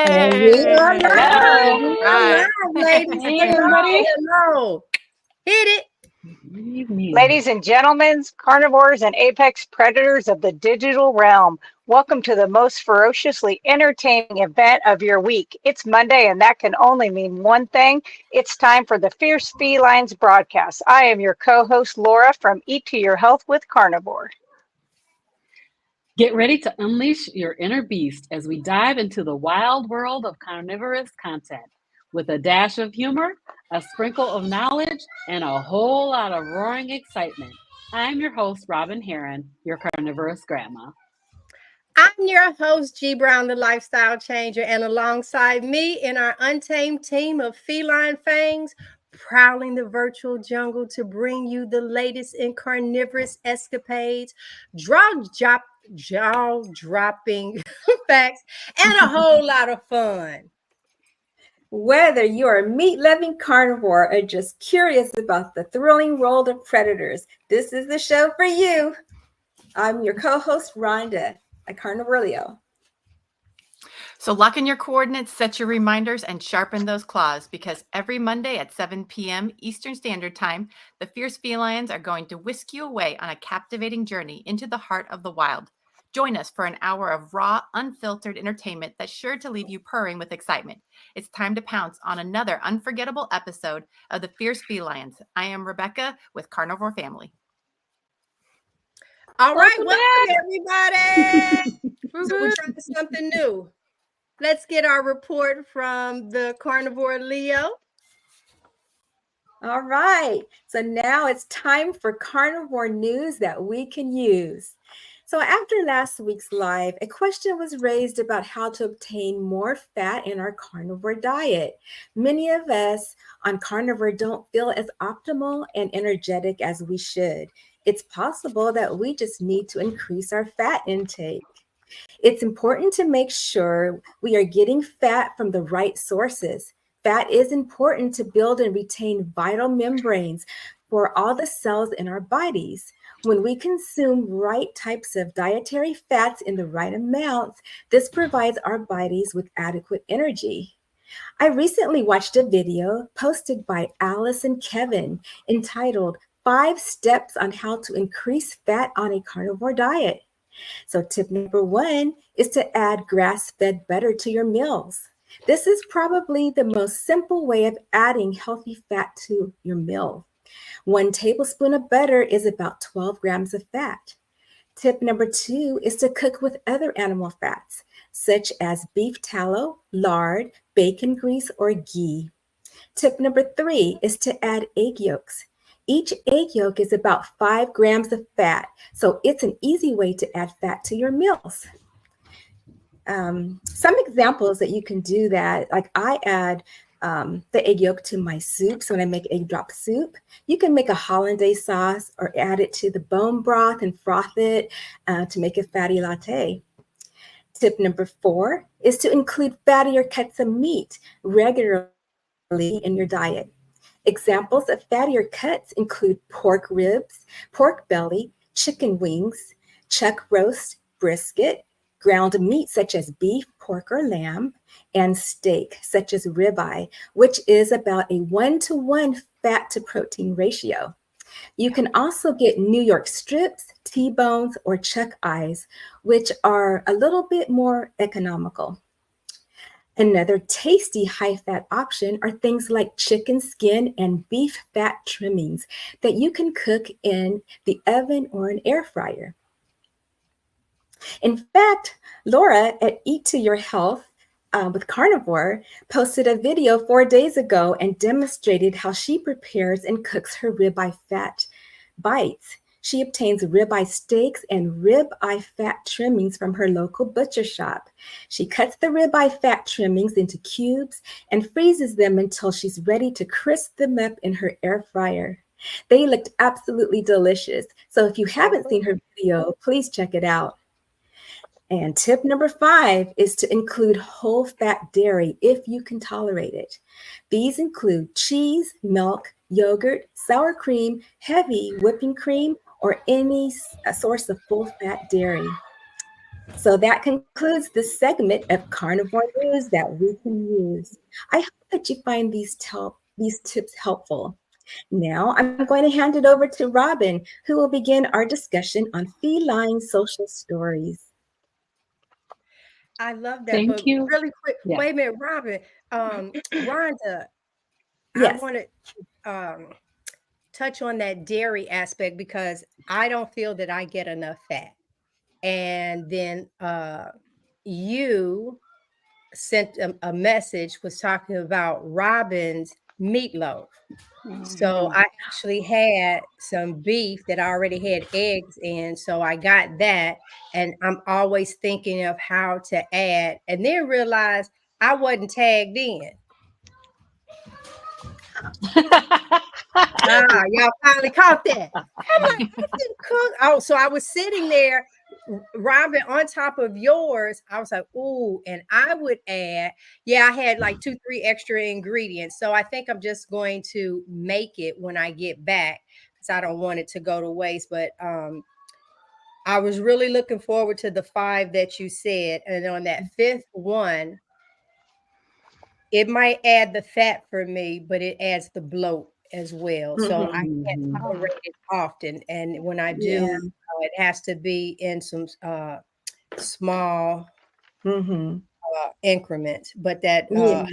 And we are live. Hello. We are Hi. live, ladies. Hey, everybody. Hello. Hit it. Good evening. Ladies and gentlemen, carnivores and apex predators of the digital realm, welcome to the most ferociously entertaining event of your week. It's Monday, and that can only mean one thing. It's time for the Fierce FeLions broadcast. I am your co-host, Laura, from Eat to Your Health with Carnivore. Get ready to unleash your inner beast as we dive into the wild world of carnivorous content with a dash of humor, a sprinkle of knowledge, and a whole lot of roaring excitement. I'm your host, Robin Heron, your carnivorous grandma. I'm your host, G Brown, the lifestyle changer, and alongside me in our untamed team of feline fangs, prowling the virtual jungle to bring you the latest in carnivorous escapades, jaw-dropping facts, and a whole lot of fun. Whether you're a meat-loving carnivore or just curious about the thrilling world of predators, this is the show for you. I'm your co-host, Rhonda, a Carnivore Leo. So lock in your coordinates, set your reminders, and sharpen those claws because every Monday at 7 p.m. Eastern Standard Time, the Fierce FeLions are going to whisk you away on a captivating journey into the heart of the wild. Join us for an hour of raw, unfiltered entertainment that's sure to leave you purring with excitement. It's time to pounce on another unforgettable episode of the Fierce FeLions. I am Rebecca with Carnivore Family. All right, welcome everybody. So we're trying something new. Let's get our report from the Carnivore Leo. All right, so now it's time for carnivore news that we can use. So after last week's live, a question was raised about how to obtain more fat in our carnivore diet. Many of us on carnivore don't feel as optimal and energetic as we should. It's possible that we just need to increase our fat intake. It's important to make sure we are getting fat from the right sources. Fat is important to build and retain vital membranes for all the cells in our bodies. When we consume right types of dietary fats in the right amounts, this provides our bodies with adequate energy. I recently watched a video posted by Alice and Kevin entitled 5 Steps on How to Increase Fat on a Carnivore Diet. So tip number 1 is to add grass-fed butter to your meals. This is probably the most simple way of adding healthy fat to your meal. 1 tablespoon of butter is about 12 grams of fat. Tip number 2 is to cook with other animal fats, such as beef tallow, lard, bacon grease, or ghee. Tip number 3 is to add egg yolks. Each egg yolk is about 5 grams of fat, so it's an easy way to add fat to your meals. Some examples that you can do that, like I add the egg yolk to my soup. So when I make egg drop soup, you can make a hollandaise sauce or add it to the bone broth and froth it to make a fatty latte. Tip number 4 is to include fattier cuts of meat regularly in your diet. Examples of fattier cuts include pork ribs, pork belly, chicken wings, chuck roast, brisket, ground meat such as beef, pork, or lamb, and steak such as ribeye, which is about a 1-to-1 fat to protein ratio. You can also get New York strips, T-bones, or chuck eyes, which are a little bit more economical. Another tasty high-fat option are things like chicken skin and beef fat trimmings that you can cook in the oven or an air fryer. In fact, Laura at Eat to Your Health with Carnivore posted a video 4 days ago and demonstrated how she prepares and cooks her ribeye fat bites. She obtains ribeye steaks and ribeye fat trimmings from her local butcher shop. She cuts the ribeye fat trimmings into cubes and freezes them until she's ready to crisp them up in her air fryer. They looked absolutely delicious. So if you haven't seen her video, please check it out. And tip number 5 is to include whole fat dairy if you can tolerate it. These include cheese, milk, yogurt, sour cream, heavy whipping cream, or any source of full fat dairy. So that concludes this segment of carnivore news that we can use. I hope that you find these tips helpful. Now I'm going to hand it over to Robin, who will begin our discussion on feline social stories. I love that. Thank But you. really quick, Yeah. wait a minute, Robin. Rhonda, I Yes. want to touch on that dairy aspect because I don't feel that I get enough fat. And then you sent a message was talking about Robin's meatloaf. So Mhm. I actually had some beef that I already had eggs in. So I got that. And I'm always thinking of how to add, and then realized I wasn't tagged in. Ah, y'all finally caught that. I'm like, I didn't cook. Oh, so I was sitting there, Robin, on top of yours. I was like, ooh, and I would add, yeah, I had like 2, 3 extra ingredients. So I think I'm just going to make it when I get back because I don't want it to go to waste. But I was really looking forward to the 5 that you said. And on that 5th one, it might add the fat for me, but it adds the bloat as well. So I Mhm. can't Mhm. tolerate it often. And when I do, Yeah. it has to be in some small Mhm. increments. But that Yeah.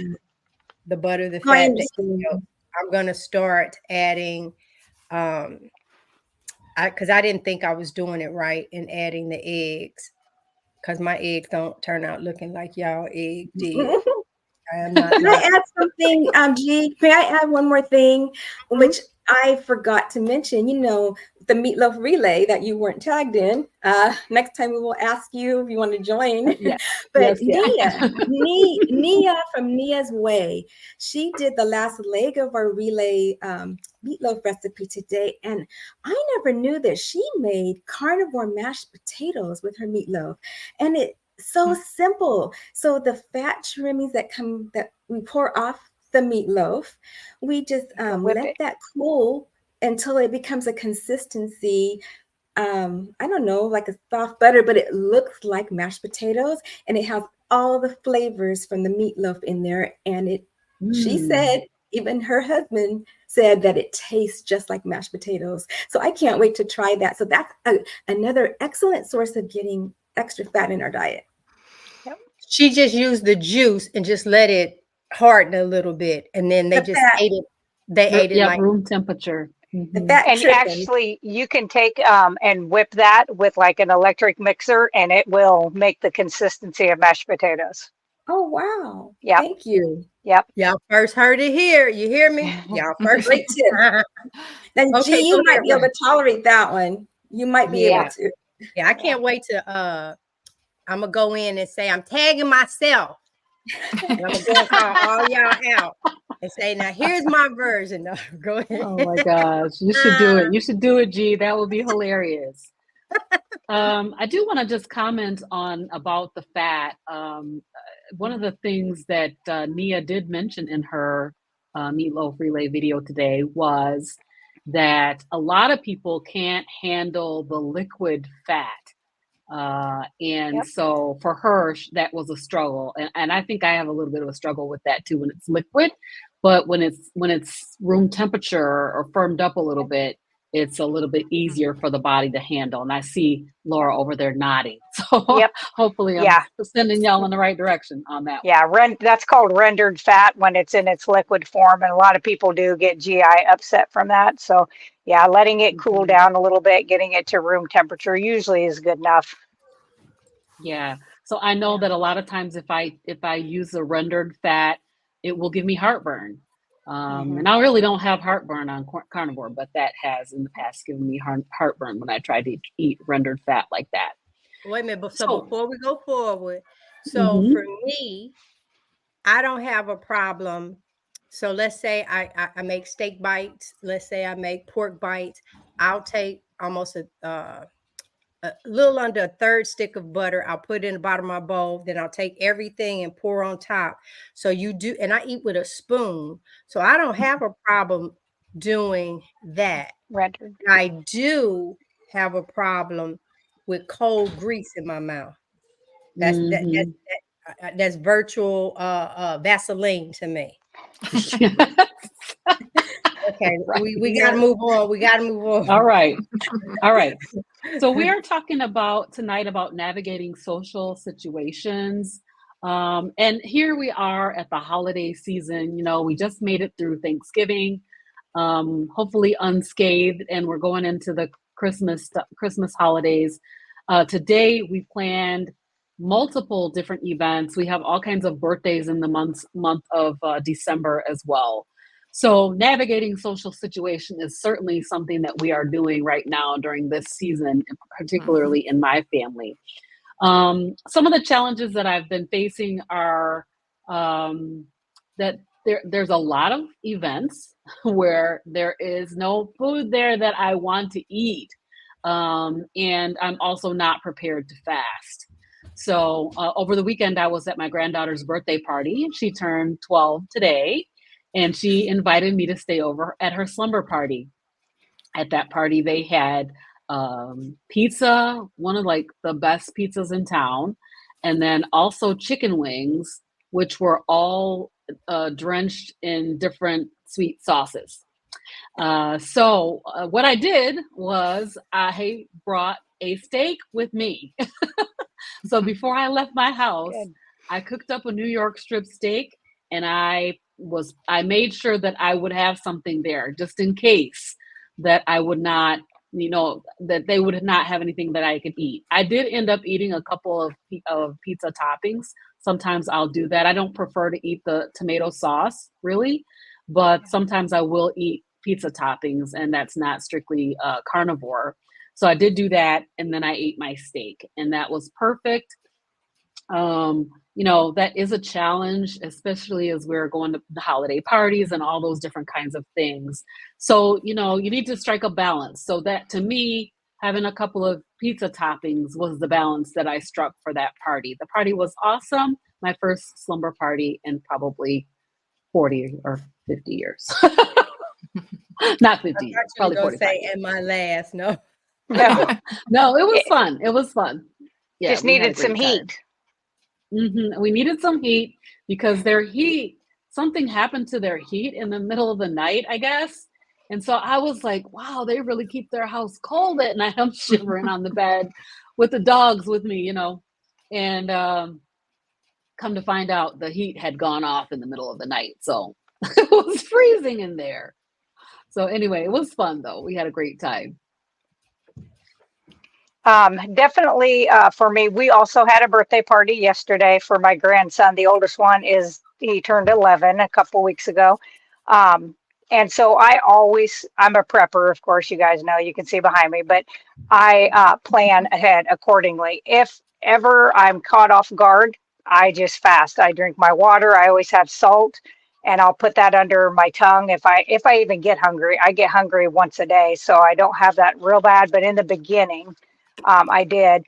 the butter, the I fat, the understand. I'm gonna start adding um because I didn't think I was doing it right in adding the eggs because my eggs don't turn out looking like y'all egg did. I am not Can I like add something, G? May I add one more thing, Mhm. which I forgot to mention? The meatloaf relay that you weren't tagged in. Next time we will ask you if you want to join. Yeah. But Yes. Yeah. Nia from Nia's Way, she did the last leg of our relay meatloaf recipe today, and I never knew that she made carnivore mashed potatoes with her meatloaf, and it so simple. So the fat trimmings that we pour off the meatloaf, we just You can whip let it. that cool until it becomes a consistency. I don't know, like a soft butter, but it looks like mashed potatoes, and it has all the flavors from the meatloaf in there. And she Mm. said, even her husband said that it tastes just like mashed potatoes. So I can't wait to try that. So that's another excellent source of getting extra fat in our diet. Yep. she just used the juice and just let it harden a little bit, and then they The just fat, ate it. They ate it Yep. like Room temperature. the Hmm. fat And tripping. actually, you can take and whip that with like an electric mixer, and it will make the consistency of mashed potatoes. Oh, wow. Yep. Thank you. Yep. y'all first heard it here. You hear me? Y'all first. Great tip. Then, Okay, G, go you ahead, might be able Ryan. to tolerate that one. You might be able Yeah, Yeah. to. yeah. I Yeah. can't wait to. I'm gonna go in and say I'm tagging myself, and I'm gonna go and call all y'all out and say, now here's my version. No, go ahead. Oh my gosh. You should do it. You should do it, G. That would be hilarious. I do want to just comment on about the fat. One of the things that Nia did mention in her meatloaf relay video today was that a lot of people can't handle the liquid fat. And Yep. so for her, that was a struggle. And I think I have a little bit of a struggle with that too when it's liquid. But when it's room temperature or firmed up a little bit, it's a little bit easier for the body to handle. And I see Laura over there nodding. So Yep. hopefully I'm Yeah. sending y'all in the right direction on that one. Yeah. That's called rendered fat when it's in its liquid form, and a lot of people do get GI upset from that. So, yeah, letting it cool Mhm. down a little bit, getting it to room temperature usually is good enough. Yeah. So I know Yeah. that a lot of times if I use a rendered fat, it will give me heartburn. Hmm. And I really don't have heartburn on carnivore, but that has in the past given me heartburn when I try to eat rendered fat like that. Wait a minute. So So, before we go forward, so for mhm. me, I don't have a problem. So let's say I make steak bites. Let's say I make pork bites. I'll take almost a little under a third stick of butter. I'll put it in the bottom of my bowl. Then I'll take everything and pour on top. So you do, and I eat with a spoon. So I don't have a problem doing that. Rendered. I do have a problem with cold grease in my mouth. That's Mhm. that's virtual Vaseline to me. Okay, Right. we got to move on. We got to move on. All right. All right. So we are talking about tonight about navigating social situations. And here we are at the holiday season. You know, we just made it through Thanksgiving, hopefully unscathed, and we're going into the Christmas holidays. Today we planned multiple different events. We have all kinds of birthdays in the month of December as well. So navigating social situation is certainly something that we are doing right now during this season, particularly in my family. Some of the challenges that I've been facing are that there's a lot of events where there is no food there that I want to eat. And I'm also not prepared to fast. So over the weekend, I was at my granddaughter's birthday party. She turned 12 today, and she invited me to stay over at her slumber party. At that party, they had pizza, one of like the best pizzas in town, and then also chicken wings, which were all drenched in different sweet sauces. So what I did was I brought a steak with me. So before I left my house, Good. I cooked up a New York strip steak, and I made sure that I would have something there just in case that I would not, that they would not have anything that I could eat. I did end up eating a couple of pizza toppings. Sometimes I'll do that. I don't prefer to eat the tomato sauce really, but sometimes I will eat pizza toppings, and that's not strictly carnivore. So I did do that, and then I ate my steak, and that was perfect. That is a challenge, especially as we're going to the holiday parties and all those different kinds of things. So, you need to strike a balance. So that, to me, having a couple of pizza toppings was the balance that I struck for that party. The party was awesome. My first slumber party in probably 40 or 50 years. Not 50 years, probably 45 years. And my last, no. No, No, it was fun. It was fun. Yeah, just we had a needed some great time. heat. We needed some heat because something happened to their heat in the middle of the night, I guess. And so I was like, wow, they really keep their house cold at night. I'm shivering on the bed with the dogs with me, and come to find out the heat had gone off in the middle of the night. So it was freezing in there. So anyway, it was fun though. We had a great time. Definitely for me, we also had a birthday party yesterday for my grandson. The oldest one he turned 11 a couple weeks ago. And so I'm a prepper, of course, you guys know, you can see behind me, but I plan ahead accordingly. If ever I'm caught off guard, I just fast. I drink my water. I always have salt, and I'll put that under my tongue. If I even get hungry, I get hungry once a day, so I don't have that real bad. But in the beginning, I did.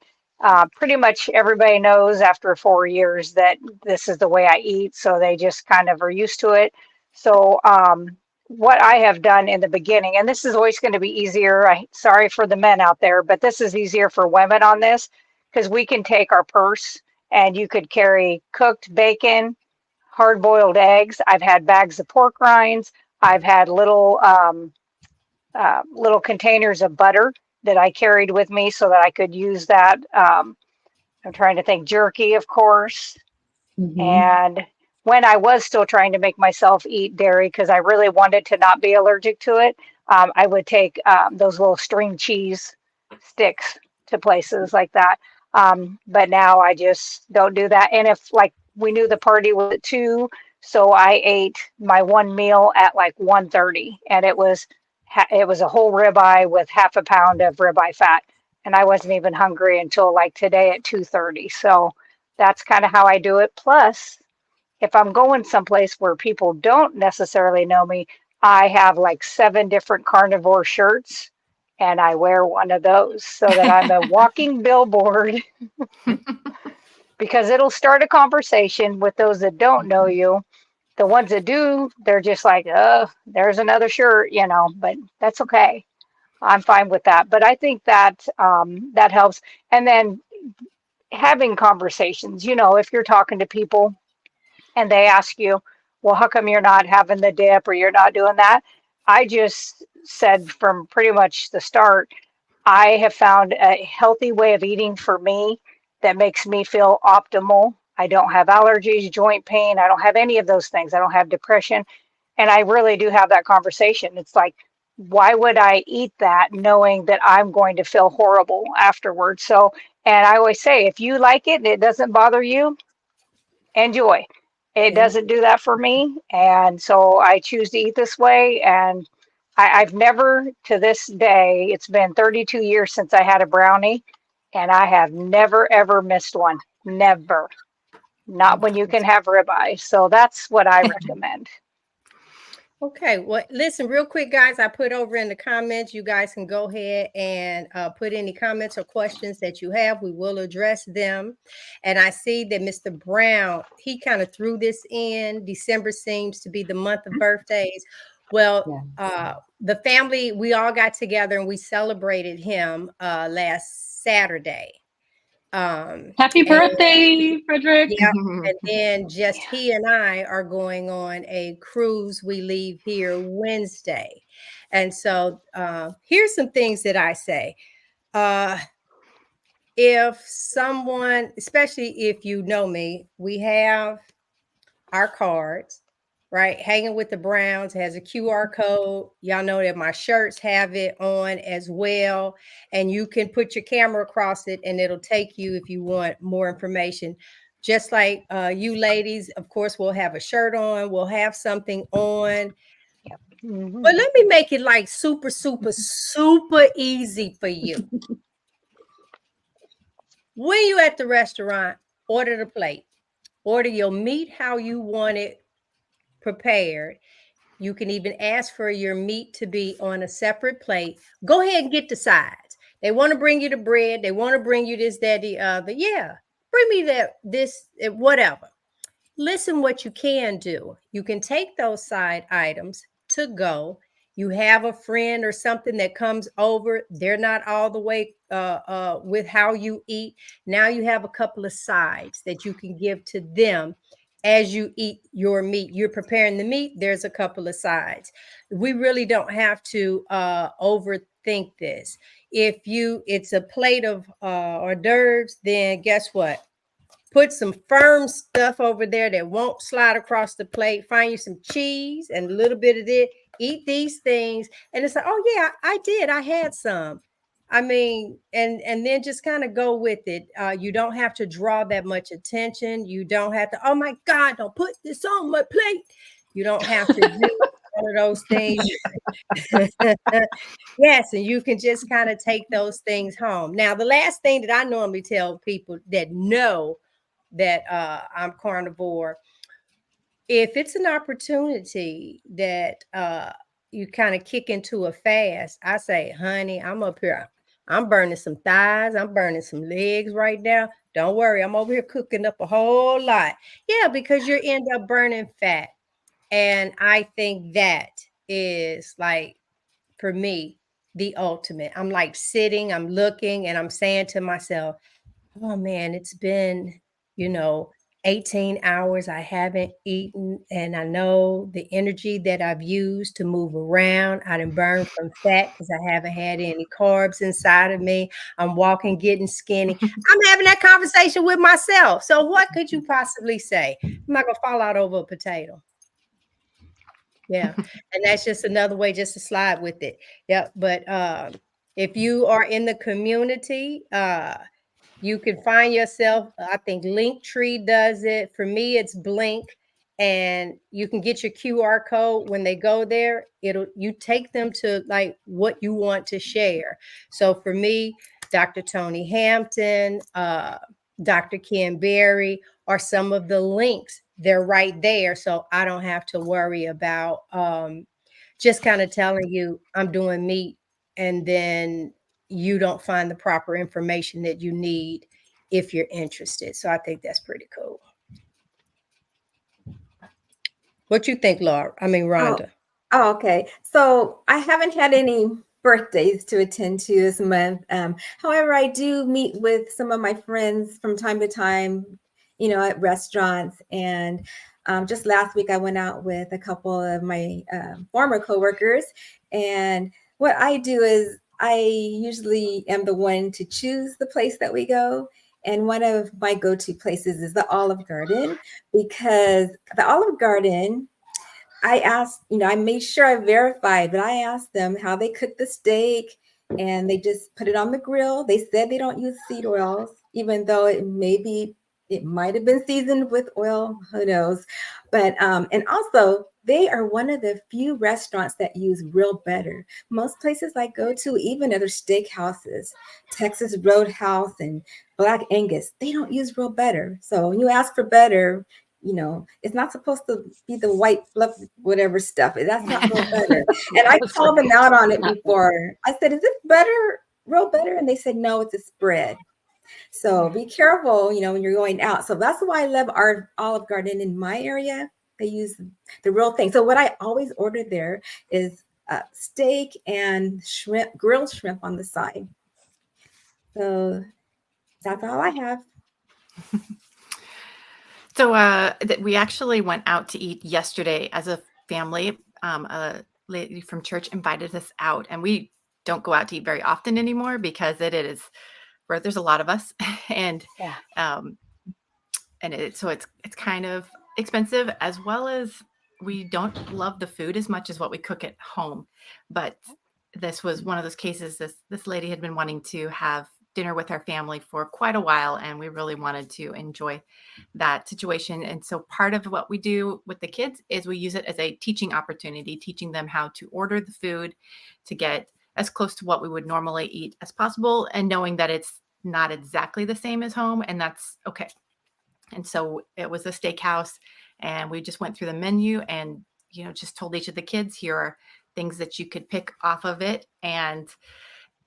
Pretty much everybody knows after 4 years that this is the way I eat, so they just kind of are used to it. So what I have done in the beginning, and this is always going to be easier. Sorry for the men out there, but this is easier for women on this, because we can take our purse and you could carry cooked bacon, hard-boiled eggs. I've had bags of pork rinds. I've had little containers of butter that I carried with me so that I could use that. I'm trying to think, jerky, of course. Mm-hmm. And when I was still trying to make myself eat dairy because I really wanted to not be allergic to it, I would take those little string cheese sticks to places like that. But now I just don't do that. And if, like, we knew the party was at 2, so I ate my one meal at like 1:30, and it was a whole ribeye with half a pound of ribeye fat, and I wasn't even hungry until like today at 2:30. So that's kind of how I do it. Plus, if I'm going someplace where people don't necessarily know me, I have like 7 different carnivore shirts, and I wear one of those so that I'm a walking billboard, because it'll start a conversation with those that don't know you. The ones that do, they're just like, oh, there's another shirt, but that's okay. I'm fine with that. But I think that that helps. And then having conversations. If you're talking to people and they ask you, well, how come you're not having the dip or you're not doing that? I just said from pretty much the start, I have found a healthy way of eating for me that makes me feel optimal. I don't have allergies, joint pain. I don't have any of those things. I don't have depression. And I really do have that conversation. It's like, why would I eat that knowing that I'm going to feel horrible afterwards? So, and I always say, if you like it and it doesn't bother you, enjoy. It And doesn't do that for me. And so I choose to eat this way. And I've never, to this day, it's been 32 years since I had a brownie, and I have never, ever missed one. Never. Not when you can have ribeye. So that's what I recommend. Okay, well, listen, real quick, guys. I put over in the comments. You guys can go ahead and put any comments or questions that you have. We will address them. And I see that Mr. Brown, he kind of threw this in. December seems to be the month of birthdays. Well, the family, we all got together and we celebrated him last Saturday. Happy birthday, Frederick. Yeah. And then just he and I are going on a cruise. We leave here Wednesday. And so here's some things that I say. If someone, especially if you know me, we have our cards, right? Hanging with the Browns has a QR code. Y'all know that my shirts have it on as well. And you can put your camera across it and it'll take you if you want more information. Just like you ladies, of course, we'll have a shirt on, we'll have something on. Mm-hmm. But let me make it like super, super, super easy for you. When you at the restaurant, order the plate. Order your meat how you want it prepared. You can even ask for your meat to be on a separate plate. Go ahead and get the sides. They want to bring you the bread. They want to bring you this, that, the other. Yeah, bring me that, this, whatever. Listen, what you can do. You can take those side items to go. You have a friend or something that comes over. They're not all the way with how you eat. Now you have a couple of sides that you can give to them as you eat your meat. You're preparing the meat. There's a couple of sides. We really don't have to overthink this. If it's a plate of hors d'oeuvres, then guess what? Put some firm stuff over there that won't slide across the plate. Find you some cheese and a little bit of it. Eat these things. And it's like, oh yeah, I did. I had some. I mean, and then just kind of go with it. You don't have to draw that much attention. You don't have to, oh my God, don't put this on my plate. You don't have to do one of those things. Yes, and you can just kind of take those things home. Now, the last thing that I normally tell people that know that I'm carnivore, if it's an opportunity that you kind of kick into a fast, I say, honey, I'm up here. I'm burning some thighs. I'm burning some legs right now. Don't worry. I'm over here cooking up a whole lot. Yeah, because you end up burning fat. And I think that is like, for me, the ultimate. I'm like sitting, I'm looking, and I'm saying to myself, oh man, it's been, 18 hours I haven't eaten. And I know the energy that I've used to move around. I done burned from fat because I haven't had any carbs inside of me. I'm walking, getting skinny. I'm having that conversation with myself. So what could you possibly say? I'm not gonna fall out over a potato. Yeah. And that's just another way just to slide with it. Yeah. But if you are in the community, you can find yourself, I think Linktree does it. For me, it's Blink. And you can get your QR code when they go there. You take them to like what you want to share. So for me, Dr. Tony Hampton, Dr. Ken Berry are some of the links. They're right there. So I don't have to worry about just kind of telling you I'm doing meat and then you don't find the proper information that you need if you're interested. So I think that's pretty cool. What you think, Laura? I mean, Rhonda. Oh, okay. So I haven't had any birthdays to attend to this month. However, I do meet with some of my friends from time to time, at restaurants. And just last week, I went out with a couple of my former coworkers. And what I do is I usually am the one to choose the place that we go. And one of my go-to places is the Olive Garden, because the Olive Garden, I asked, I made sure I verified, but I asked them how they cook the steak, and they just put it on the grill. They said they don't use seed oils, even though it might have been seasoned with oil, who knows. But and also they are one of the few restaurants that use real butter. Most places I go to, even other steakhouses, Texas Roadhouse and Black Angus, they don't use real butter. So when you ask for butter, it's not supposed to be the white fluff, whatever stuff. That's not real butter. And I called them out on it before. I said, "Is this butter real butter?" And they said, "No, it's a spread." So be careful, when you're going out. So that's why I love our Olive Garden in my area. They use the real thing. So what I always order there is steak and shrimp, grilled shrimp on the side. So that's all I have. So we actually went out to eat yesterday as a family. A lady from church invited us out, and we don't go out to eat very often anymore because where there's a lot of us, and so it's kind of expensive, as well as we don't love the food as much as what we cook at home. But this was one of those cases. This lady had been wanting to have dinner with our family for quite a while, and we really wanted to enjoy that situation. And so part of what we do with the kids is we use it as a teaching opportunity, teaching them how to order the food to get as close to what we would normally eat as possible, and knowing that it's not exactly the same as home, and that's okay. And so it was a steakhouse, and we just went through the menu and just told each of the kids, here are things that you could pick off of it, and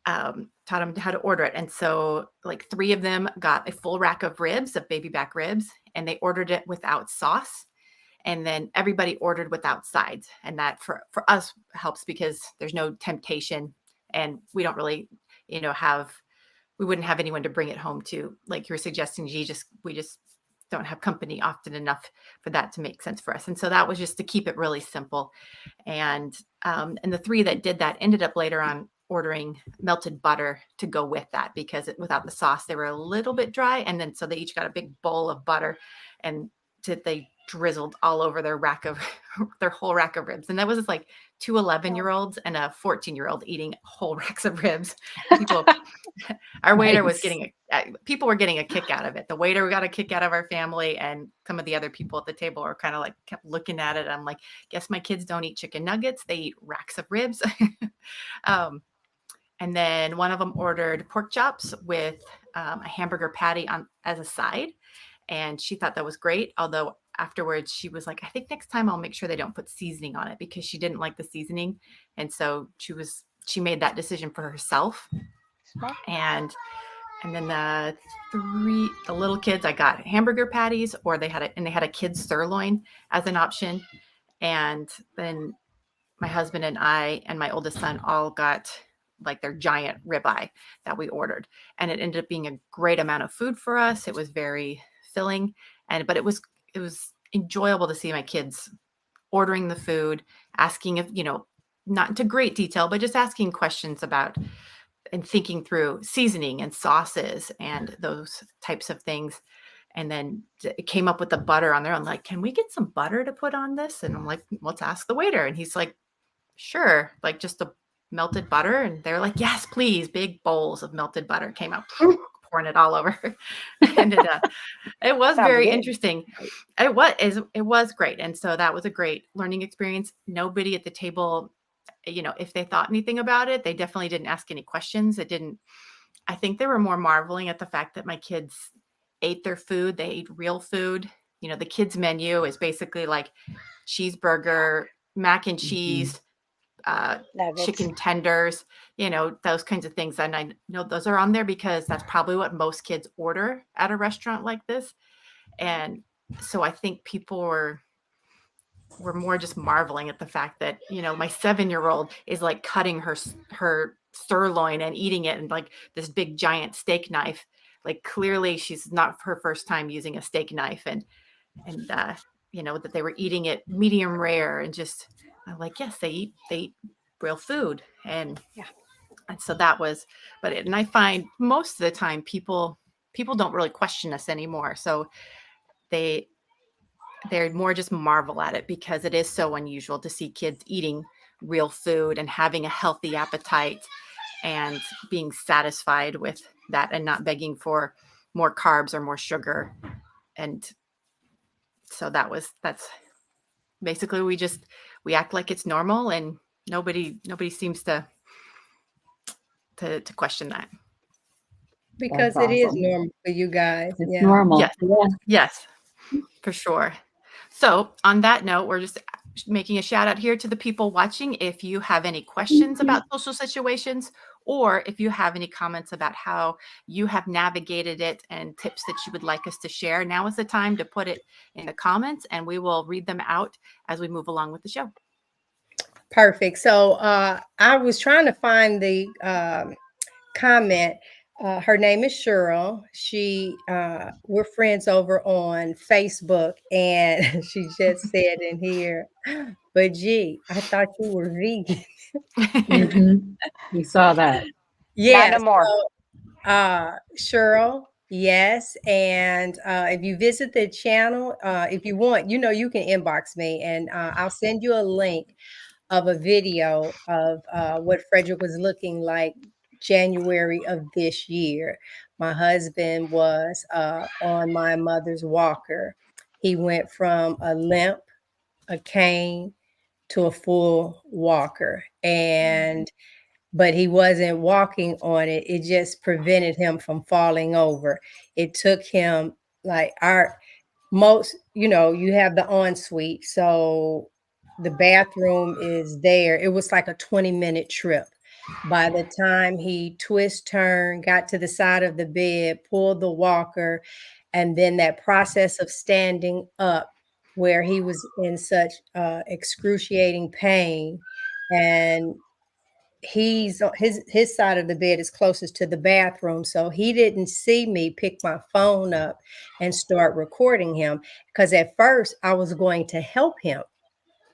taught them how to order it. And so like 3 of them got a full rack of ribs, of baby back ribs, and they ordered it without sauce. And then everybody ordered without sides. And that for us helps because there's no temptation, and we don't really, we wouldn't have anyone to bring it home to, like you were suggesting, we just don't have company often enough for that to make sense for us. And so that was just to keep it really simple. And the 3 that did that ended up later on ordering melted butter to go with that, because without the sauce, they were a little bit dry. And then so they each got a big bowl of butter, and they drizzled all over their whole rack of ribs. And that was like 2 11-year-olds and a 14-year-old eating whole racks of ribs. Our waiter was people were getting a kick out of it. The waiter got a kick out of our family, and some of the other people at the table were kind of like kept looking at it. I'm like, guess my kids don't eat chicken nuggets. They eat racks of ribs. And then one of them ordered pork chops with a hamburger patty as a side. And she thought that was great. Although afterwards she was like, I think next time I'll make sure they don't put seasoning on it, because she didn't like the seasoning. And so she made that decision for herself. And then the little kids, I got hamburger patties, or they had a kid's sirloin as an option. And then my husband and I and my oldest son all got like their giant ribeye that we ordered. And it ended up being a great amount of food for us. It was very filling, but it was enjoyable to see my kids ordering the food, asking if, not into great detail, but just asking questions about and thinking through seasoning and sauces and those types of things. And then it came up with the butter on there. I'm like, can we get some butter to put on this? And I'm like, let's ask the waiter. And he's like, sure, like just a melted butter. And they're like, yes, please. Big bowls of melted butter came out, pouring it all over. And it was very interesting. It was great. And so that was a great learning experience. Nobody at the table, if they thought anything about it, they definitely didn't ask any questions. I think they were more marveling at the fact that my kids ate their food. They ate real food. The kids' menu is basically like cheeseburger, mac and cheese, chicken tenders, those kinds of things. And I know those are on there because that's probably what most kids order at a restaurant like this. And so I think people were were more just marveling at the fact that, my 7-year-old is like cutting her sirloin and eating it in like this big giant steak knife. Like clearly she's not her first time using a steak knife, and that they were eating it medium rare, and just I'm like, yes, they eat real food. And Yeah. and so that was, and I find most of the time people don't really question us anymore. So they're more just marvel at it, because it is so unusual to see kids eating real food and having a healthy appetite and being satisfied with that, and not begging for more carbs or more sugar. And so that's basically, we act like it's normal, and nobody seems to question that. Because That's it is awesome. normal for you guys. It's Yeah. normal. Yes. Yeah. Yes, for sure. So on that note, we're just making a shout out here to the people watching. If you have any questions about social situations, or if you have any comments about how you have navigated it and tips that you would like us to share, now is the time to put it in the comments, and we will read them out as we move along with the show. Perfect. So I was trying to find the comment. Her name is Cheryl. We're friends over on Facebook, and she just said in here, but gee, I thought you were vegan. Mm-hmm. We saw that. Not Yeah. no more. Cheryl, yes. And if you visit the channel, if you want, you can inbox me, and I'll send you a link of a video of what Frederick was looking like January of this year. My husband was on my mother's walker. He went from a limp, a cane, to a full walker. But he wasn't walking on it. It just prevented him from falling over. It took him like you have the ensuite. So the bathroom is there. It was like a 20-minute trip. By the time he got to the side of the bed, pulled the walker, and then that process of standing up, where he was in such excruciating pain, and his side of the bed is closest to the bathroom, so he didn't see me pick my phone up and start recording him, because at first I was going to help him.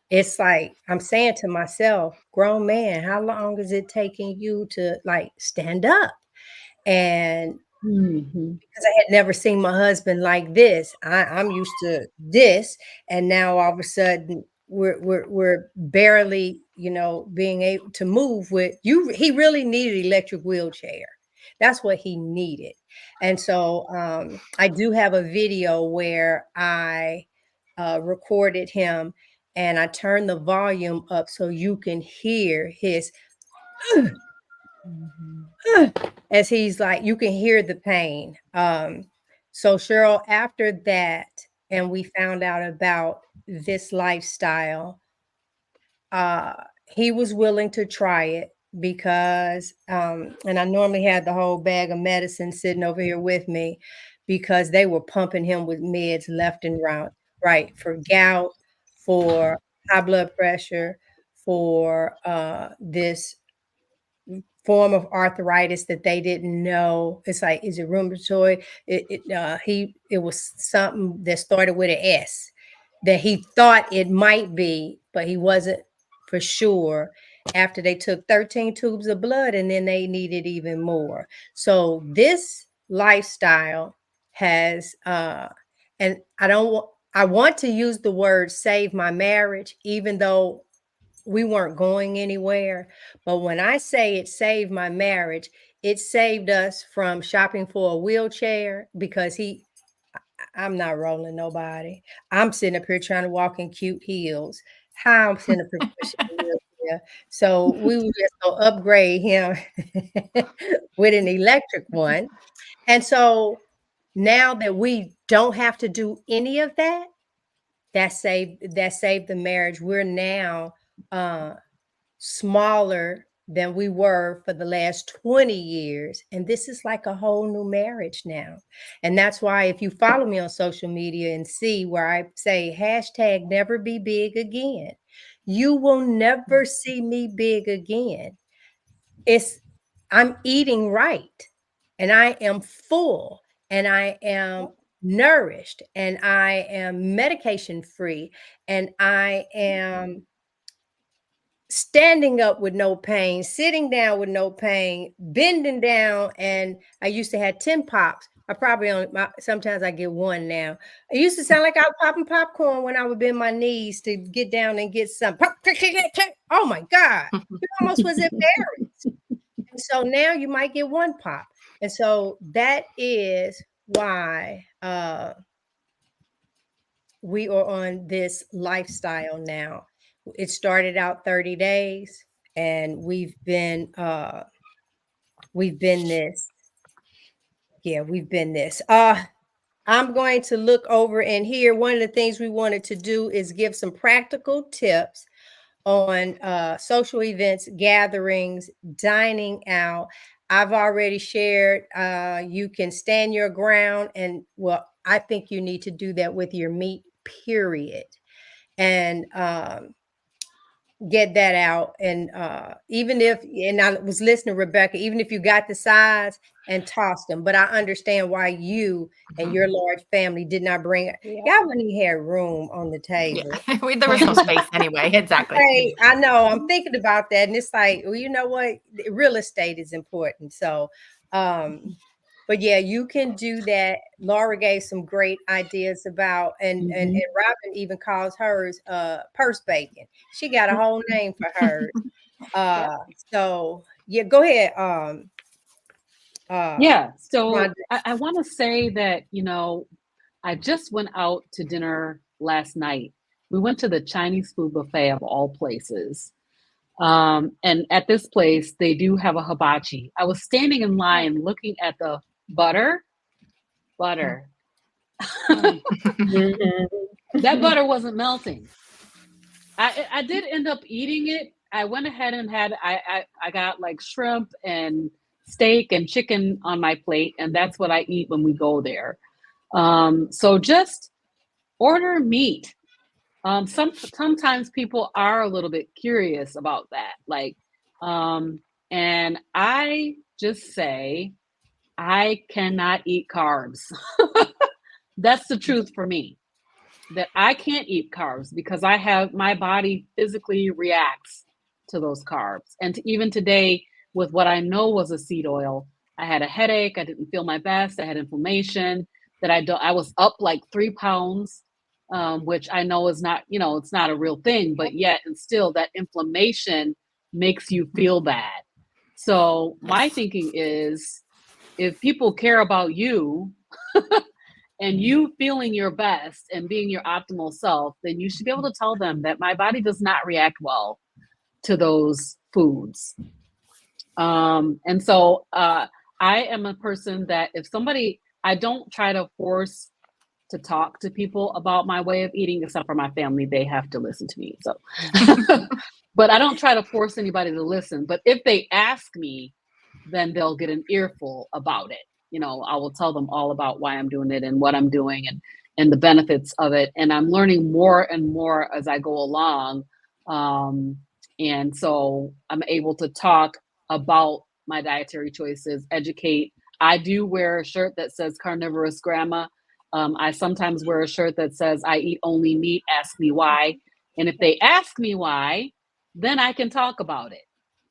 It's like I'm saying to myself, grown man, how long is it taking you to like stand up? And Mm-hmm. because I had never seen my husband like this. I'm used to this, and now all of a sudden we're barely, being able to move with you. He really needed electric wheelchair. That's what he needed. And so I do have a video where I recorded him, and I turned the volume up so you can hear his as he's like, you can hear the pain. So Cheryl, after that, and we found out about this lifestyle, uh, he was willing to try it because, and I normally had the whole bag of medicine sitting over here with me, because they were pumping him with meds left and right, for gout, for high blood pressure, for this form of arthritis that they didn't know. It's like, is it rheumatoid? It was something that started with an S that he thought it might be, but he wasn't for sure. After they took 13 tubes of blood, and then they needed even more. So this lifestyle has, and I want to use the word save my marriage, even though we weren't going anywhere. But when I say it saved my marriage, it saved us from shopping for a wheelchair, because I'm not rolling nobody. I'm sitting up here trying to walk in cute heels. How I'm sitting up here pushing a wheelchair. So we were just going to upgrade him with an electric one. And so now that we don't have to do any of that, that saved the marriage. We're now smaller than we were for the last 20 years. And this is like a whole new marriage now. And that's why if you follow me on social media and see where I say hashtag never be big again, you will never see me big again. I'm eating right, and I am full, and I am nourished, and I am medication free, and I am standing up with no pain, sitting down with no pain, bending down. And I used to have 10 pops. I probably only, sometimes I get one now. It used to sound like I was popping popcorn when I would bend my knees to get down and get some. Oh my God. It almost was embarrassed. And so now you might get one pop. And so that is why we are on this lifestyle now. It started out 30 days, and we've been this. Yeah, we've been this. I'm going to look over and here. One of the things we wanted to do is give some practical tips on social events, gatherings, dining out. I've already shared you can stand your ground, and well, I think you need to do that with your meat, period. And get that out. And even if, and I was listening to Rebecca, even if you got the sides and tossed them, but I understand why you and your large family did not bring it. Y'all wouldn't even have room on the table. Yeah. There was no space anyway. Exactly. Hey, I know. I'm thinking about that, and it's like, well, you know what? Real estate is important. So, but yeah, you can do that. Laura gave some great ideas about, and Robin even calls hers purse bacon. She got a whole name for hers. So yeah, go ahead. Yeah. So I want to say that, I just went out to dinner last night. We went to the Chinese food buffet of all places. And at this place, they do have a hibachi. I was standing in line looking at the butter. That butter wasn't melting. I did end up eating it. I went ahead and I got like shrimp and steak and chicken on my plate, and that's what I eat when we go there. So just order meat. Sometimes people are a little bit curious about that. Like, and I just say, I cannot eat carbs. That's the truth for me, that I can't eat carbs because my body physically reacts to those carbs. And even today, with what I know was a seed oil, I had a headache. I didn't feel my best. I had inflammation. I was up like 3 pounds, which I know is not, it's not a real thing, but yet and still that inflammation makes you feel bad. So my thinking is, if people care about you and you feeling your best and being your optimal self, then you should be able to tell them that my body does not react well to those foods. And so I am a person that I don't try to force to talk to people about my way of eating, except for my family. They have to listen to me. So, but I don't try to force anybody to listen. But if they ask me, then they'll get an earful about it. I will tell them all about why I'm doing it and what I'm doing and the benefits of it. And I'm learning more and more as I go along. And so I'm able to talk about my dietary choices, educate. I do wear a shirt that says Carnivorous Grandma. I sometimes wear a shirt that says I eat only meat, ask me why. And if they ask me why, then I can talk about it,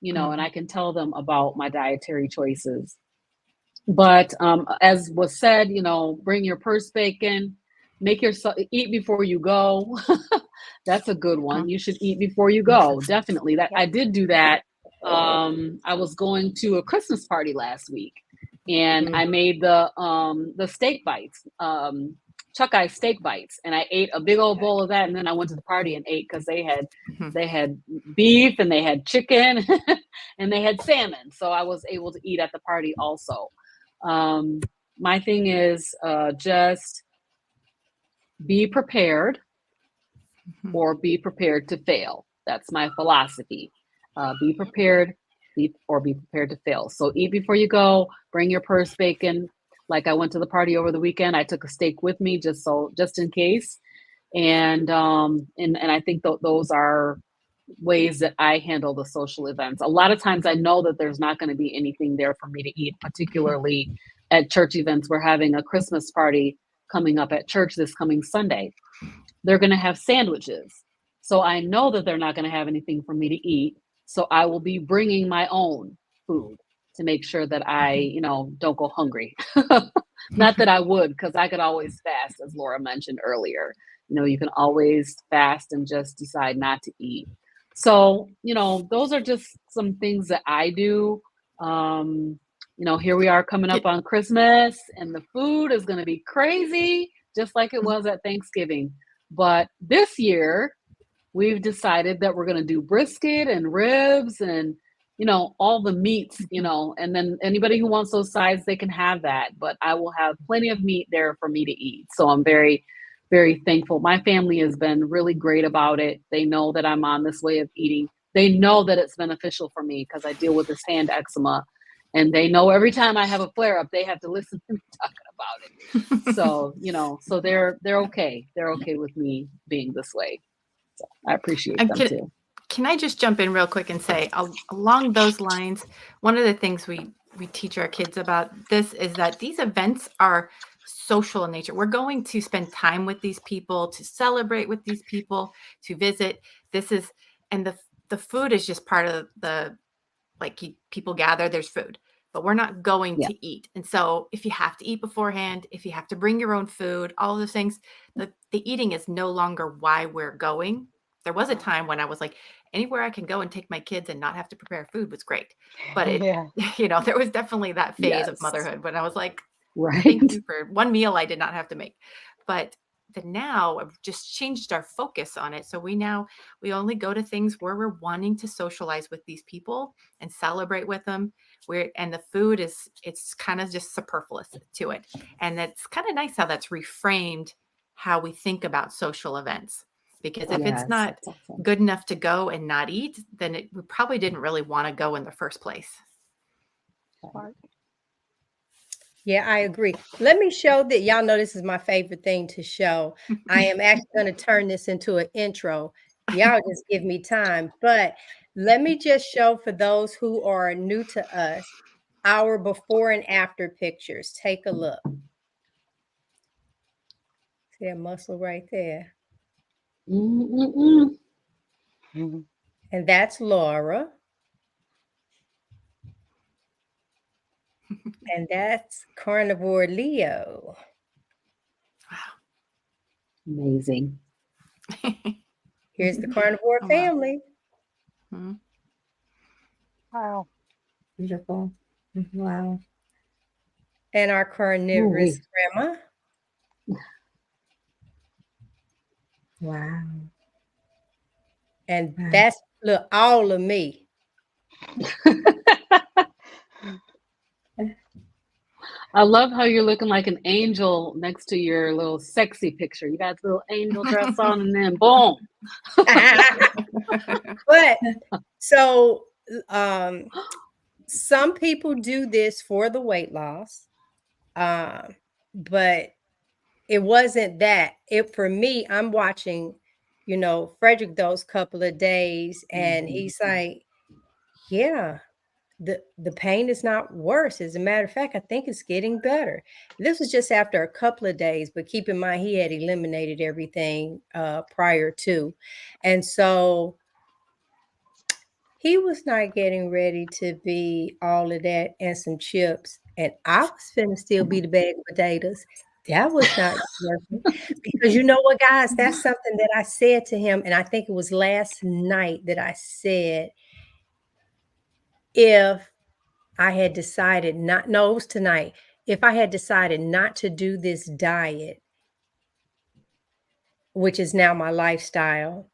and I can tell them about my dietary choices. But as was said, bring your purse bacon, eat before you go. That's a good one. You should eat before you go. Definitely. I did do that. I was going to a Christmas party last week, and I made the steak bites, chuck eye steak bites, and I ate a big old bowl of that, and then I went to the party and ate because they had beef and they had chicken and they had salmon, so I was able to eat at the party also. My thing is just be prepared or be prepared to fail. That's my philosophy. Be prepared or be prepared to fail. So eat before you go, bring your purse bacon. Like I went to the party over the weekend, I took a steak with me just in case. And I think those are ways that I handle the social events. A lot of times I know that there's not going to be anything there for me to eat, particularly at church events. We're having a Christmas party coming up at church this coming Sunday. They're going to have sandwiches. So I know that they're not going to have anything for me to eat. So I will be bringing my own food to make sure that I, don't go hungry. Not that I would, because I could always fast, as Laura mentioned earlier. You can always fast and just decide not to eat. So, those are just some things that I do. Here we are coming up on Christmas, and the food is going to be crazy, just like it was at Thanksgiving. But this year, we've decided that we're going to do brisket and ribs and, all the meats, and then anybody who wants those sides, they can have that. But I will have plenty of meat there for me to eat. So I'm very, very thankful. My family has been really great about it. They know that I'm on this way of eating. They know that it's beneficial for me because I deal with this hand eczema. And they know every time I have a flare up, they have to listen to me talking about it. So, so they're okay. They're okay with me being this way. So I appreciate them too. Can I just jump in real quick and say, along those lines, one of the things we teach our kids about this is that these events are social in nature. We're going to spend time with these people, to celebrate with these people, to visit. And the food is just part of people gather, there's food, but we're not going to eat. And so if you have to eat beforehand, if you have to bring your own food, all those things, the eating is no longer why we're going. There was a time when I was like, anywhere I can go and take my kids and not have to prepare food was great. But there was definitely that phase of motherhood when I was like, thank you for one meal I did not have to make. But now I've just changed our focus on it. So we only go to things where we're wanting to socialize with these people and celebrate with them. And the food it's kind of just superfluous to it. And it's kind of nice how that's reframed how we think about social events. Because if it's not good enough to go and not eat, then we probably didn't really want to go in the first place. Yeah, I agree. Let me show that. Y'all know this is my favorite thing to show. I am actually going to turn this into an intro. Y'all just give me time. But let me just show for those who are new to us, our before and after pictures. Take a look. See that muscle right there? Mm-mm-mm. And that's Laura. And that's Carnivore Leo. Wow. Amazing. Here's the Carnivore family. Wow. Wow. Beautiful. Wow. And our carnivorous grandma. Wow. And that's all of me. I love how you're looking like an angel next to your little sexy picture. You got the little angel dress on and then boom. But so some people do this for the weight loss. But it wasn't that. For me, I'm watching, Frederick those couple of days, and he's like, yeah, the pain is not worse. As a matter of fact, I think it's getting better. This was just after a couple of days, but keep in mind he had eliminated everything prior to. And so he was not getting ready to be all of that and some chips. And I was finna still be the bag of potatoes. That was not working. Because you know what, guys? That's something that I said to him. And I think it was last night that I said, if I had decided it was tonight. If I had decided not to do this diet, which is now my lifestyle,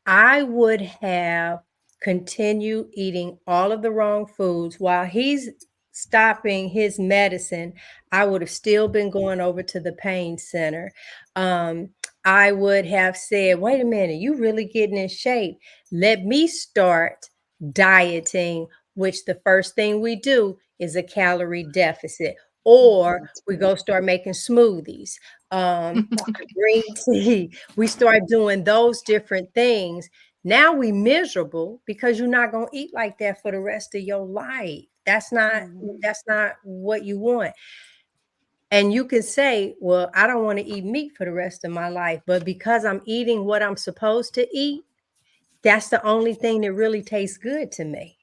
I would have continued eating all of the wrong foods while he's stopping his medicine. I would have still been going over to the pain center. I would have said, wait a minute, you really getting in shape. Let me start dieting which the first thing we do is a calorie deficit, or we go start making smoothies, green tea. We start doing those different things. Now we miserable because you're not going to eat like that for the rest of your life. That's not what you want. And you can say, well, I don't want to eat meat for the rest of my life, but because I'm eating what I'm supposed to eat, that's the only thing that really tastes good to me.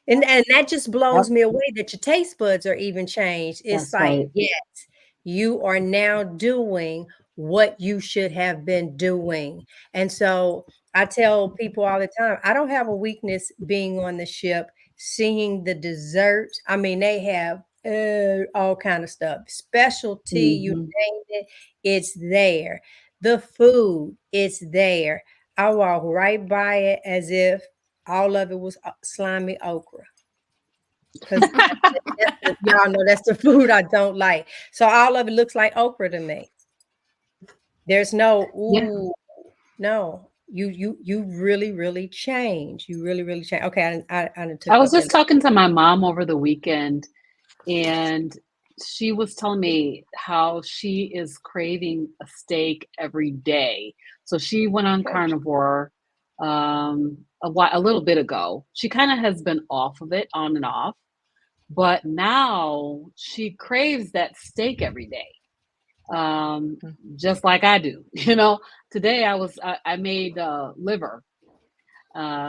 And that just blows me away that your taste buds are even changed. It's That's like, right. yes, you are now doing what you should have been doing. And so I tell people all the time, I don't have a weakness being on the ship, seeing the desserts. I mean, they have all kind of stuff, specialty, you Mhm. name it, it's there. The food, it's there. I walk right by it as if all of it was slimy okra. Because y'all know that's the food I don't like. So all of it looks like okra to me. There's no, Yeah. ooh, no. You really, really change. You really, really change. Okay, I done I took was up just talking to my mom over the weekend, and she was telling me how she is craving a steak every day. So she went on carnivore a little bit ago. She kind of has been off of it, on and off, but now she craves that steak every day, just like I do. Today I made liver.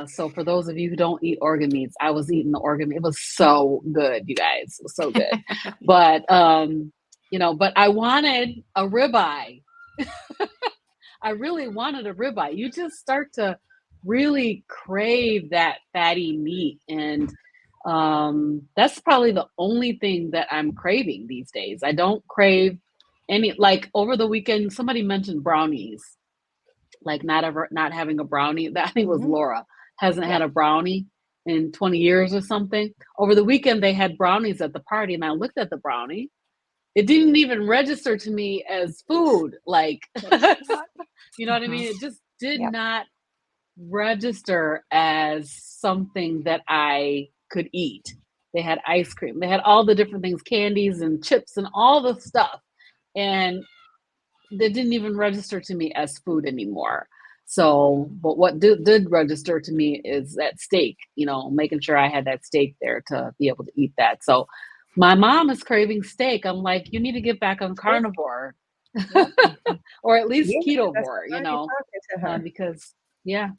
So for those of you who don't eat organ meats, I was eating the organ meat. It was so good, you guys. It was so good. But but I wanted a ribeye. I really wanted a ribeye. You just start to really crave that fatty meat, and that's probably the only thing that I'm craving these days. I don't crave any, like over the weekend somebody mentioned brownies, like not having a brownie. I think it was Laura, hasn't had a brownie in 20 years or something. Over the weekend they had brownies at the party, and I looked at the brownie. It didn't even register to me as food. Like, you know what I mean? It just did not register as something that I could eat. They had ice cream. They had all the different things, candies and chips and all the stuff. And they didn't even register to me as food anymore. So, but what did register to me is that steak, making sure I had that steak there to be able to eat that. So my mom is craving steak. I'm like, you need to get back on carnivore or at least Yeah, that's ketovore, why you're talking to her. because yeah.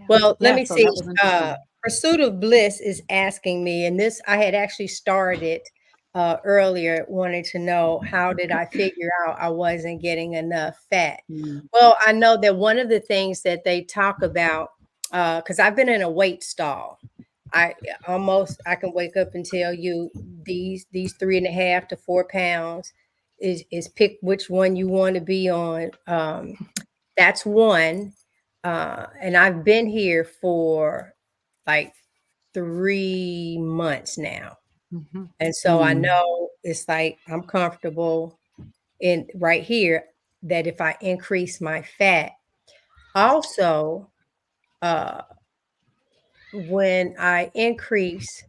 Well, let me So see. that was interesting. Pursuit of Bliss is asking me, and this I had actually started earlier, wanting to know how did I figure out I wasn't getting enough fat. Well, I know that one of the things that they talk about, because I've been in a weight stall. I can wake up and tell you these 3.5 to 4 pounds is pick which one you want to be on. That's one. And I've been here for like 3 months now. And so I know it's like I'm comfortable in right here that if I increase my fat, also when I increase,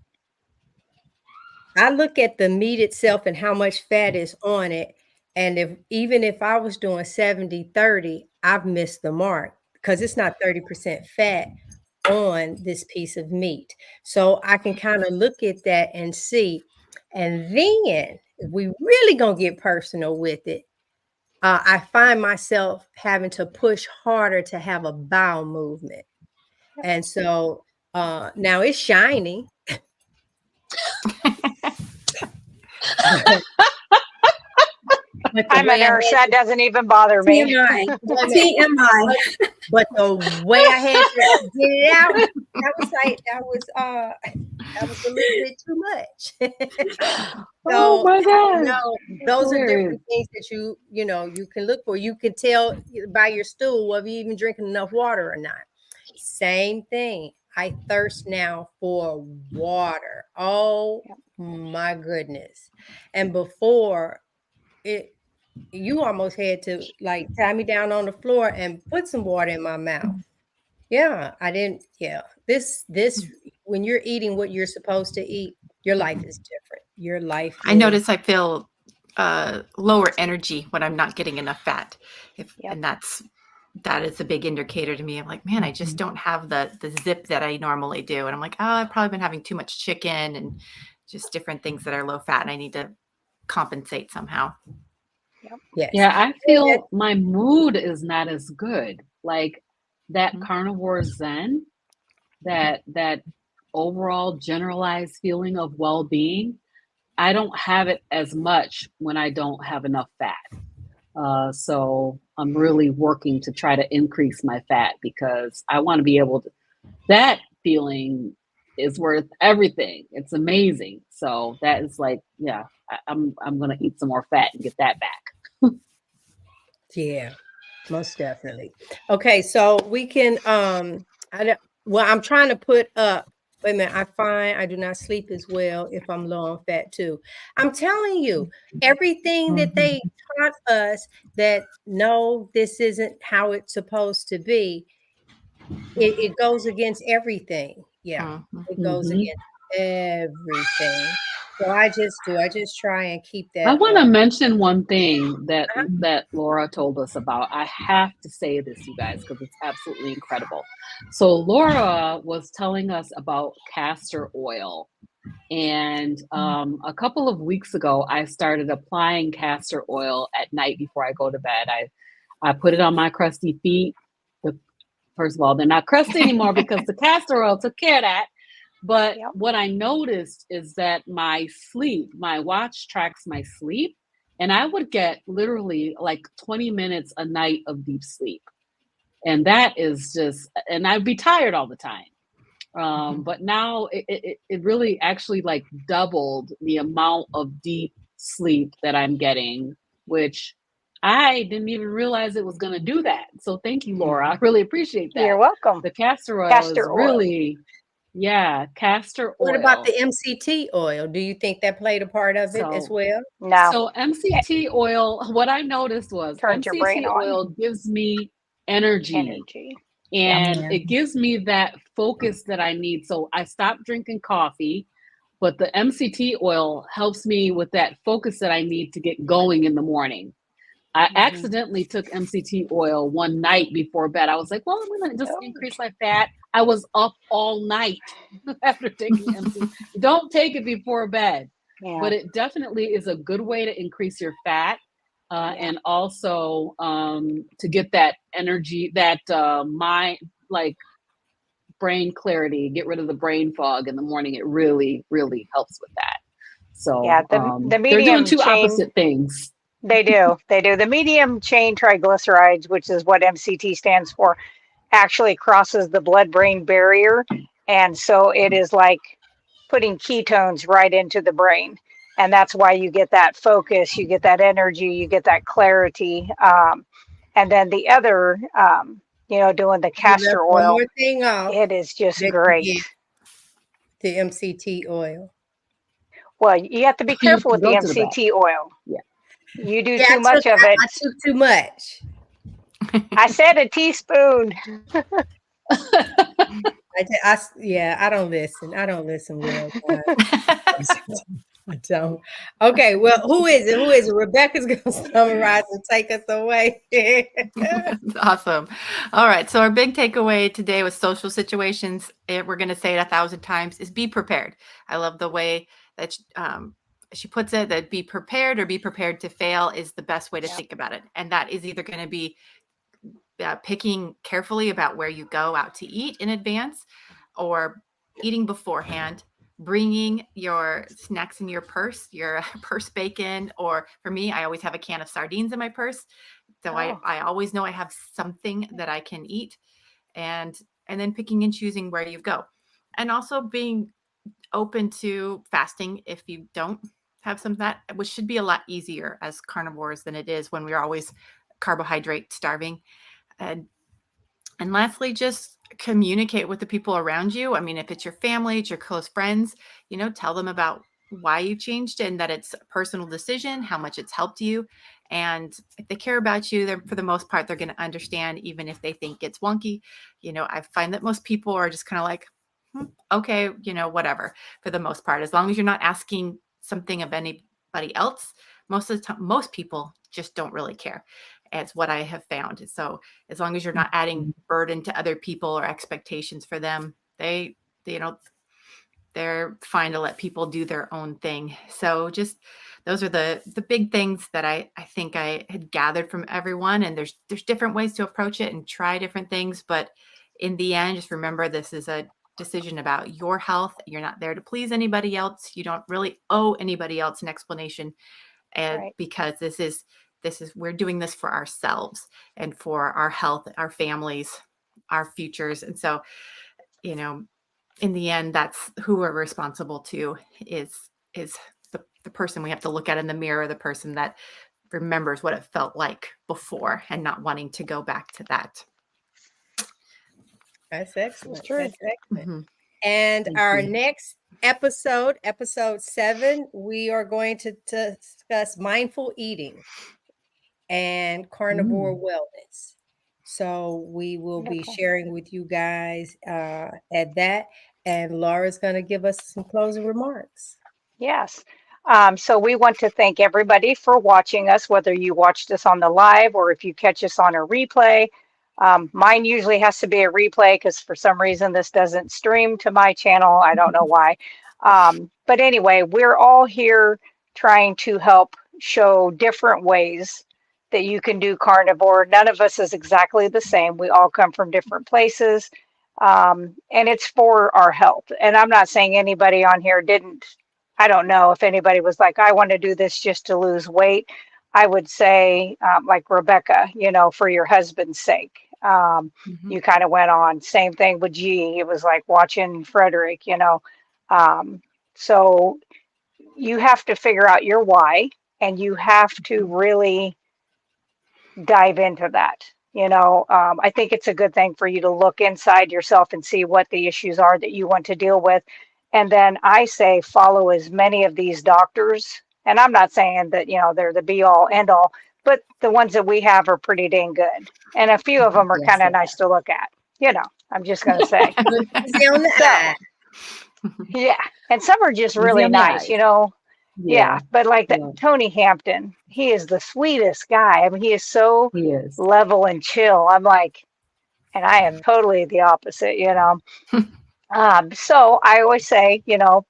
I look at the meat itself and how much fat is on it. And if I was doing 70-30, I've missed the mark because it's not 30% fat on this piece of meat. So I can kind of look at that and see. And then if we really gonna get personal with it, I find myself having to push harder to have a bowel movement. And so now it's shiny. But the I'm a way I nurse. had That doesn't even bother me. TMI. Wait a minute. TMI. But the way I had to get it out, that was a little bit too much. Oh So, my gosh. those are Hilarious. different things that you can look for. You can tell by your stool whether you're even drinking enough water or not. Same thing. I thirst now for water. Oh my goodness. And before you almost had to like tie me down on the floor and put some water in my mouth. Yeah, I didn't. Yeah, this when you're eating what you're supposed to eat, your life is different. Your life I is. notice I feel lower energy when I'm not getting enough fat. Yep. And that is a big indicator to me. I'm like, man, I just don't have the zip that I normally do. And I'm like, oh, I've probably been having too much chicken and just different things that are low fat, and I need to compensate somehow. Yep. Yes. Yeah, I feel my mood is not as good. Like that carnivore zen, that overall generalized feeling of well-being, I don't have it as much when I don't have enough fat. So I'm really working to try to increase my fat because I want to be able to. That feeling is worth everything. It's amazing. So that is like, yeah, I'm gonna eat some more fat and get that back. Yeah, most definitely. Okay, so we can I don't, well, I'm trying to put up. Wait a minute, I find I do not sleep as well if I'm low on fat too. I'm telling you, everything that they taught us that no, this isn't how it's supposed to be, it goes against everything. Yeah, it goes Mm-hmm. against everything. So I just try and keep I that want to mention one thing that uh-huh. that Laura told us about. I have to say this, you guys, because it's absolutely incredible. So Laura was telling us about castor oil, and a couple of weeks ago, I started applying castor oil at night before I go to bed. I put it on my crusty feet. The, first of all, they're not crusty anymore because the castor oil took care of that. But Yep. what I noticed is that my sleep, my watch tracks my sleep, and I would get literally like 20 minutes a night of deep sleep. And that is just, and I'd be tired all the time. But now it really actually like doubled the amount of deep sleep that I'm getting, which I didn't even realize it was going to do that. So thank you, Laura. I really appreciate You're that. welcome. The castor oil is Castor oil. really, yeah, castor What about oil. the MCT oil? Do you think that played a part of it as So, well? No, so it MCT oil, what I noticed was turns your brain MCT on. oil gives me energy, Energy. Yep. and Yeah. it gives me that focus that I need. So I stopped drinking coffee, but the MCT oil helps me with that focus that I need to get going in the morning. I accidentally took MCT oil one night before bed. I was like, well, I'm going to just Oh, increase my fat. I was up all night after taking MCT. Don't take it before bed, yeah. but it definitely is a good way to increase your fat. Yeah. And also to get that energy, that mind, like brain clarity, get rid of the brain fog in the morning. It really, really helps with that. Yeah. So The they're doing medium two chain. opposite things. They do. They do. The medium chain triglycerides, which is what MCT stands for, actually crosses the blood-brain barrier, and so it is like putting ketones right into the brain, and that's why you get that focus, you get that energy, you get that clarity. And then the other, doing the You left castor one oil, more thing off it is just that you great. get the MCT oil. Well, you have to be You careful can with the go to the back. MCT oil. Yeah. You do Yeah, too much of it. I took too much. I said a teaspoon. Yeah, I don't listen. I don't listen well, guys. I don't. Okay, well, who is it? Who is it? Rebecca's going to summarize and take us away. Awesome. All right. So our big takeaway today with social situations, we're going to say it 1,000 times, is be prepared. I love the way that she puts it, that be prepared or be prepared to fail is the best way to Yep. think about it. And that is either going to be picking carefully about where you go out to eat in advance, or eating beforehand, bringing your snacks in your purse, your purse bacon, or for me, I always have a can of sardines in my purse. So Oh, I always know I have something that I can eat, and then picking and choosing where you go. And also being open to fasting if you don't have some of that, which should be a lot easier as carnivores than it is when we're always carbohydrate starving. And lastly, just communicate with the people around you. I mean, if it's your family, it's your close friends, tell them about why you changed and that it's a personal decision, how much it's helped you. And if they care about you, they're, for the most part, they're going to understand, even if they think it's wonky. I find that most people are just kind of like, okay, whatever, for the most part. As long as you're not asking something of anybody else, most of the time, most people just don't really care. It's what I have found. So as long as you're not adding burden to other people or expectations for them, they're fine to let people do their own thing. So just those are the big things that I think I had gathered from everyone. And there's different ways to approach it and try different things. But in the end, just remember, this is a decision about your health. You're not there to please anybody else. You don't really owe anybody else an explanation. And because this is we're doing this for ourselves and for our health, our families, our futures. And so, in the end, that's who we're responsible to is the person we have to look at in the mirror, the person that remembers what it felt like before and not wanting to go back to that. That's excellent. That's true. That's excellent. And our next episode 7, we are going to discuss mindful eating and carnivore wellness. So we will be sharing with you guys at that. And Laura's going to give us some closing remarks. Yes. So we want to thank everybody for watching us, whether you watched us on the live or if you catch us on a replay. Mine usually has to be a replay because for some reason this doesn't stream to my channel. I don't know why. But anyway, we're all here trying to help show different ways that you can do carnivore. None of us is exactly the same. We all come from different places. And it's for our health. And I'm not saying anybody on here didn't. I don't know if anybody was like, I want to do this just to lose weight. I would say, like Rebecca, for your husband's sake. You kind of went on. Same thing with G. It was like watching Frederick, So you have to figure out your why, and you have to really dive into that. I think it's a good thing for you to look inside yourself and see what the issues are that you want to deal with. And then I say follow as many of these doctors. And I'm not saying that, they're the be all end all, but the ones that we have are pretty dang good. And a few of them are kind of nice to look at. I'm just going to say. Yeah. And some are just really nice, Yeah, but like Tony Hampton, he is the sweetest guy. I mean, he is so level and chill. I'm like, and I am totally the opposite, So I always say,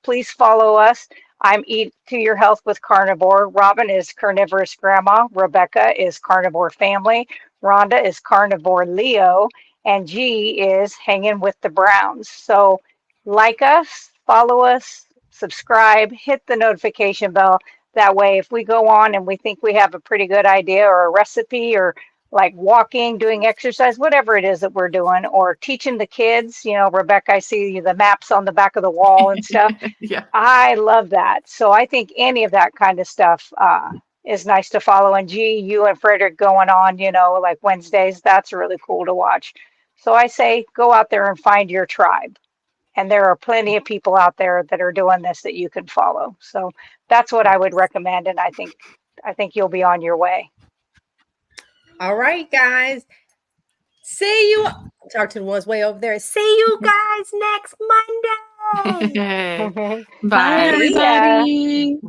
please follow us. I'm Eat to Your Health with Carnivore. Robin is Carnivorous Grandma. Rebecca is Carnivore Family. Rhonda is Carnivore Leo. And G is Hanging with the Browns. So like us, follow us, subscribe, hit the notification bell. That way, if we go on and we think we have a pretty good idea or a recipe or like walking, doing exercise, whatever it is that we're doing, or teaching the kids, Rebecca, I see the maps on the back of the wall and stuff. Yeah. I love that. So I think any of that kind of stuff is nice to follow. And G, you and Frederick going on, like Wednesdays, that's really cool to watch. So I say, go out there and find your tribe. And there are plenty of people out there that are doing this that you can follow. So that's what I would recommend. And I think you'll be on your way. All right, guys. See you. Talk to the ones way over there. See you guys next Monday. Bye. Bye, everybody.